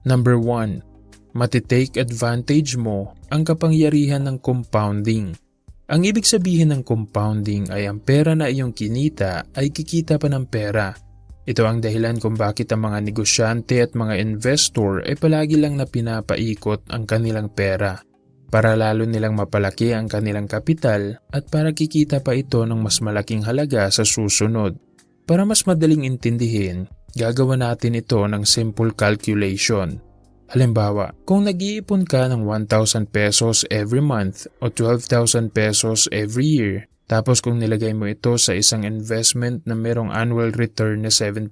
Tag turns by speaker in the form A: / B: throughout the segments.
A: Number 1. Matitake advantage mo ang kapangyarihan ng compounding. Ang ibig sabihin ng compounding ay ang pera na iyong kinita ay kikita pa ng pera. Ito ang dahilan kung bakit ang mga negosyante at mga investor ay palagi lang na pinapaikot ang kanilang pera para lalo nilang mapalaki ang kanilang kapital at para kikita pa ito ng mas malaking halaga sa susunod. Para mas madaling intindihin, gagawa natin ito ng simple calculation. Halimbawa, kung nag-iipon ka ng 1,000 pesos every month o 12,000 pesos every year, tapos kung nilagay mo ito sa isang investment na merong annual return na 7%,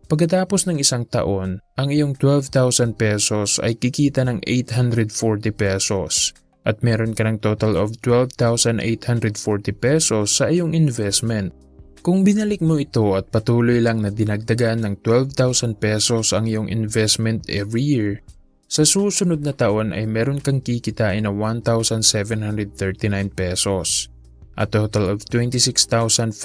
A: pagkatapos ng isang taon, ang iyong 12,000 pesos ay kikita ng 840 pesos at meron ka ng total of 12,840 pesos sa iyong investment. Kung binalik mo ito at patuloy lang na dinagdagan ng 12,000 pesos ang iyong investment every year, sa susunod na taon ay meron kang kikitain na 1,739 pesos, a total of 26,579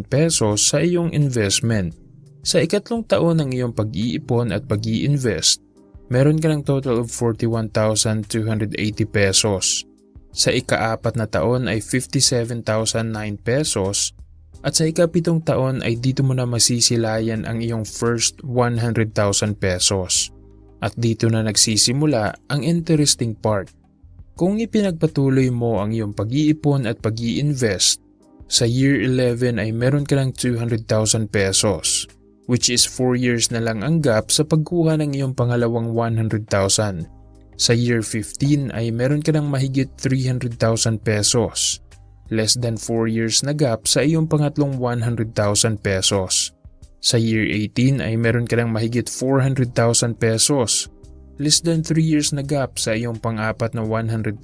A: pesos sa iyong investment. Sa ikatlong taon ng iyong pag-iipon at pag-i-invest, meron ka ng total of 41,280 pesos. Sa ika-apat na taon ay 57,009 pesos. At sa ika-pitong taon ay dito mo na masisilayan ang iyong first 100,000 pesos. At dito na nagsisimula ang interesting part. Kung ipinagpatuloy mo ang iyong pag-iipon at pag-i-invest, sa year 11 ay meron ka ng 200,000 pesos, which is 4 years na lang ang gap sa pagkuha ng iyong pangalawang 100,000. Sa year 15 ay meron ka ng mahigit 300,000 pesos. Less than 4 years na gap sa iyong pangatlong 100,000 pesos. Sa year 18 ay meron ka ng mahigit 400,000 pesos. Less than 3 years na gap sa iyong pang-apat na 100,000.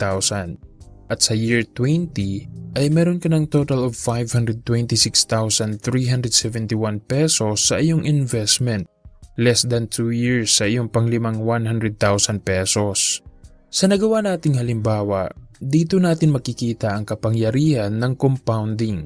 A: At sa year 20 ay meron ka ng total of 526,371 pesos sa iyong investment. Less than 2 years sa iyong panglimang 100,000 pesos. Sa nagawa nating halimbawa, dito natin makikita ang kapangyarihan ng compounding.